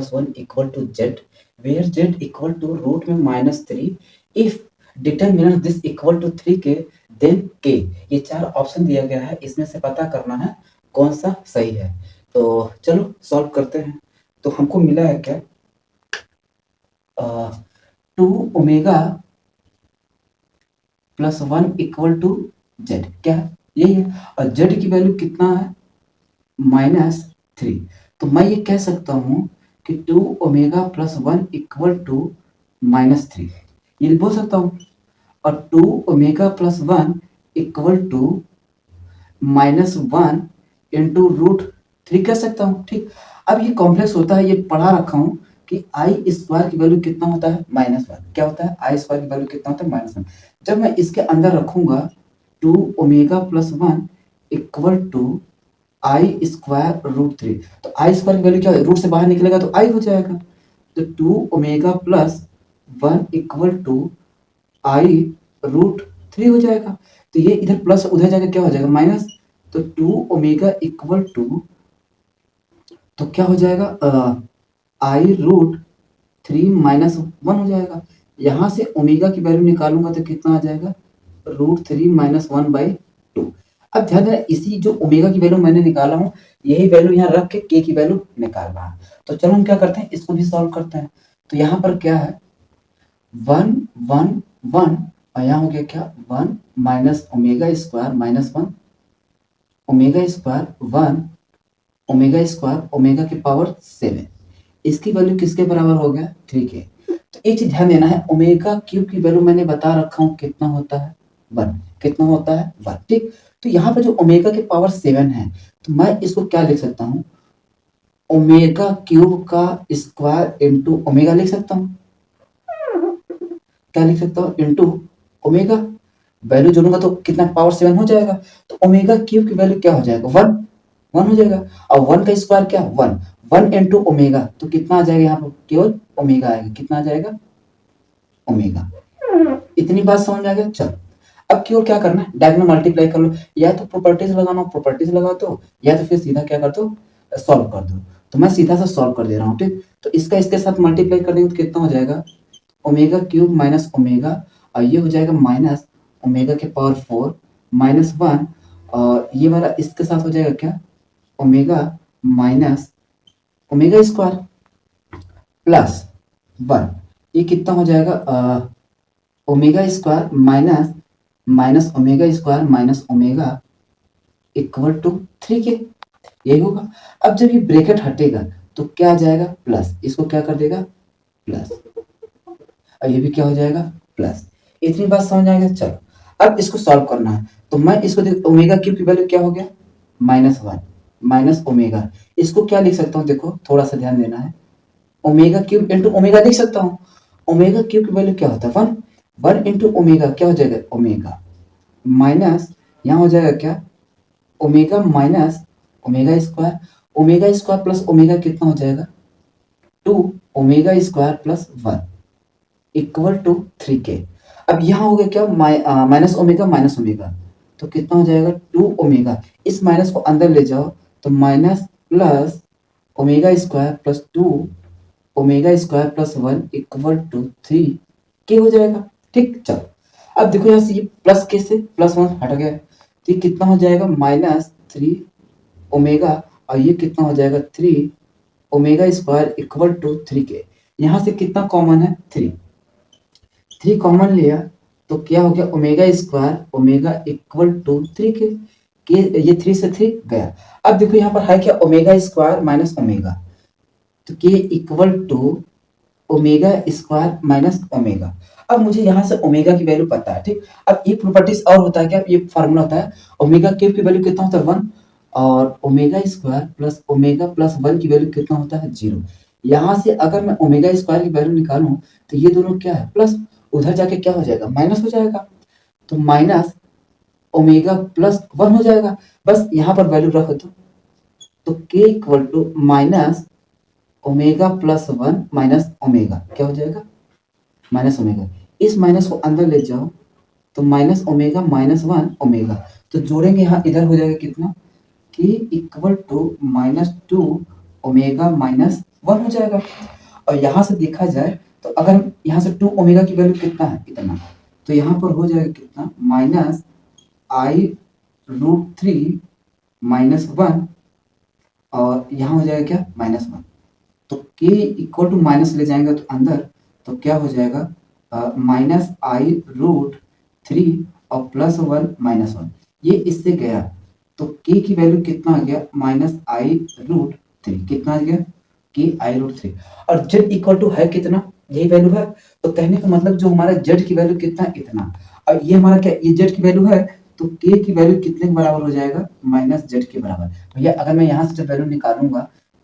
1 equal to z, where z equal to root में -3, if determinant this equal to 3k then k। ये 4 option दिया गया है, इसमें से पता करना है कौन सा सही है। तो चलो सॉल्व करते हैं। तो हमको मिला है क्या, 2 omega plus 1 equal to z, क्या है यही है, और z की वैल्यू कितना है -3। तो मैं ये कह सकता हूं कि 2 ओमेगा प्लस 1 इक्वल टू -3, ये बोल सकता हूं। और 2 omega plus 1 equal to -1 into √3 कह सकता हूं। ठीक, अब ये कॉम्प्लेक्स होता है, ये पढ़ा रखा हूं कि आई स्क्वायर की वैल्यू कितना होता है -1। क्या होता है, आई स्क्वायर की वैल्यू कितना होता है -1। जब मैं इसके अंदर रखूंगा 2 omega plus 1 equal to I square √3, तो आई स्क्वायर की वैल्यू क्या है, रूट से बाहर निकलेगा तो आई हो जाएगा। तो 2 ओमेगा प्लस 1 इक्वल टू आई √3 हो जाएगा। तो ये इधर प्लस उधर जाकर क्या हो जाएगा माइनस, तो 2 ओमेगा इक्वल टू, तो क्या हो जाएगा आई √3 माइनस 1 हो जाएगा। यहां से ओमेगा की वैल्यू निकालूंगा तो कितना आ जाएगा √3 माइनस 1/2। अब ध्यान देना, इसी जो ओमेगा की वैल्यू मैंने निकाला हूं, यही वैल्यू यहाँ रख के के की वैल्यू निकाल रहा है। तो चलो हम क्या करते हैं, इसको भी सॉल्व करते हैं। तो यहाँ पर क्या है 1 1 1, और यहाँ हो गया क्या 1 minus omega square minus 1 omega square 1 omega square omega की पावर 7, इसकी वैल्यू किसके बराबर हो गया 3k। तो एक चीज ध्यान देना है, ओमेगा क्यूब की वैल्यू मैंने बता रखा हूं कितना होता है 1, कितना होता है 1। ठीक, तो यहाँ पे जो ओमेगा की पावर 7 है, तो मैं इसको क्या लिख सकता हूँ, ओमेगा क्यूब का स्क्वायर इंटू ओमेगा लिख सकता हूँ। क्या लिख सकता हूँ, इंटू ओमेगा, वैल्यू जोड़ूंगा तो कितना पावर 7 हो जाएगा। तो ओमेगा क्यूब की वैल्यू क्या हो जाएगा 1 हो जाएगा, और 1 का स्क्वायर क्या 1 इंटू ओमेगा, तो कितना आ जाएगा, यहाँ पर केवल ओमेगा आएगा, कितना आ जाएगा ओमेगा। इतनी बात समझ में आ गया। चलो अब केवल क्या करना है, डायगोनल मल्टीप्लाई कर लो, या तो प्रॉपर्टीज लगाना प्रॉपर्टीज लगा दो, या तो फिर सीधा क्या कर दो सॉल्व कर दो। तो मैं सीधा सा सॉल्व कर दे रहा हूँ। ठीक, तो इसका इसके साथ मल्टीप्लाई कर देंगे तो कितना हो जाएगा ओमेगा क्यूब माइनस ओमेगा, और ये हो जाएगा माइनस ओमेगा के पावर 4 माइनस 1, और ये वाला इसके साथ हो जाएगा क्या omega minus omega square plus 1, ये कितना हो जाएगा omega square minus minus omega square minus omega equal to 3k, यही होगा। अब जब ये ब्रैकेट हटेगा तो क्या आ जाएगा प्लस, इसको क्या कर देगा प्लस, और ये भी क्या हो जाएगा प्लस। इतनी बात समझ आएगा। चलो अब इसको सॉल्व करना है, तो मैं इसको देख, ओमेगा क्यूब की वैल्यू क्या हो गया -1 माइनस ओमेगा, इसको क्या लिख सकता हूँ, देखो थोड़ा सा ध्यान देना है, ओमेगा क्यूब इंटू ओमेगा लिख सकता हूँ। ओमेगा क्यूब की वैल्यू क्या होता है 1 इंटू ओमेगा क्या हो जाएगा ओमेगा माइनस, यहाँ हो जाएगा क्या omega minus omega square plus omega कितना हो जाएगा 2 omega square plus 1 equal to 3k। अब यहाँ हो गया क्या माइनस ओमेगा, तो कितना हो जाएगा 2 ओमेगा, इस माइनस को अंदर ले जाओ तो minus plus omega square plus 2 omega square plus 1 equal to 3k हो जाएगा। ठीक, चलो अब देखो यहाँ से ये प्लस के से +1 हट गया, तो ये कितना हो जाएगा -3 ओमेगा, और ये कितना हो जाएगा 3 omega square equal to 3k। यहाँ से कितना कॉमन है 3 कॉमन लिया तो क्या हो गया omega square omega equal to 3k, ये 3 से 3 गया। अब देखो यहाँ पर है क्या ओमेगा स्क्वायर माइनस ओमेगा, तो k equal to omega square minus omega. अब मुझे यहाँ से ओमेगा की वैल्यू पता है। ठीक, अब एक प्रॉपर्टीज और होता है क्या, ये फार्मूला होता है ओमेगा क्यूब की वैल्यू कितना होता है 1, और omega square plus omega plus 1 की वैल्यू कितना होता है 0। यहाँ से अगर मैं ओमेगा स्क्वायर की वैल्यू निकालूं तो ये दोनों क्या है प्लस, उधर जाके क्या हो जाएगा माइनस हो जाएगा, तो माइनस ओमेगा प्लस 1 हो जाएगा। बस यहाँ पर वैल्यू रख दो, तो k equal to minus omega plus 1 minus omega क्या हो जाएगा माइनस ओमेगा, इस माइनस को अंदर ले जाओ तो माइनस ओमेगा माइनस 1 ओमेगा, तो जोड़ेंगे यहाँ इधर हो जाएगा कितना k equal to -2 omega minus 1 हो जाएगा। और यहाँ से देखा जाए तो अगर हम यहाँ से 2 ओमेगा की वैल्यू कितना है? इतना। तो यहाँ पर हो जाएगा कितना? माइनस आई रूट 3 माइनस 1 और यहाँ हो जाएगा क्या? माइनस 1। तो k इक्वल टू माइनस ले जाएंगे तो अंदर, तो क्या हो जाएगा? माइनस आई रूट 3 और प्लस 1 माइनस 1। ये इससे गया तो k की वैल्यू कितना आ गया? माइनस आई रूट 3। कितना आ गया? k आई रूट 3। और z इक्वल टू है कितना? यही वैल्यू है। तो कहने का मतलब जो हमारा z की वैल्यू कितना? इतना। और ये हमारा क्या? ये z की वैल्यू है तो k की वैल्यू कितने के बराबर हो जाएगा? माइनस z के बराबर। भैया अगर मैं यहाँ से जब वैल्यू निकालूंगा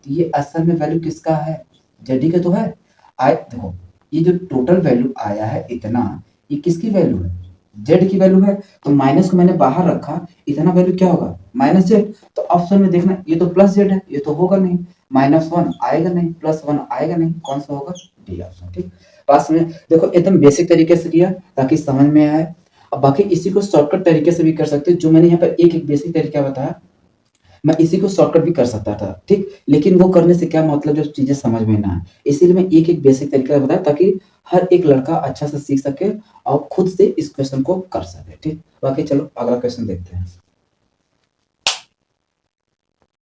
तो ये असल में वैल्यू किसका है? जेडी का तो है। आए देखो, ये जो टोटल वैल्यू आया है इतना, ये किसकी वैल्यू है? जेड की वैल्यू है। तो माइनस को मैंने बाहर रखा, इतना वैल्यू क्या होगा? Minus Z. तो ऑप्शन में देखना, ये तो प्लस जेड है, ये तो होगा नहीं। माइनस 1 आएगा नहीं, प्लस 1 आएगा नहीं, कौन सा होगा? D option. ठीक, पास में देखो एकदम बेसिक तरीके से किया ताकि समझ में आए। अब बाकी इसी को शॉर्टकट तरीके से भी कर सकते हो, जो मैंने यहाँ पर एक एक बेसिक तरीका बताया मैं इसी को शॉर्टकट भी कर सकता था। ठीक, लेकिन वो करने से क्या मतलब जो चीजें समझ में ना आए, इसीलिए मैं एक एक बेसिक तरीका बताया ताकि हर एक लड़का अच्छा से सीख सके और खुद से इस क्वेश्चन को कर सके। ठीक, बाकी चलो अगला क्वेश्चन देखते हैं।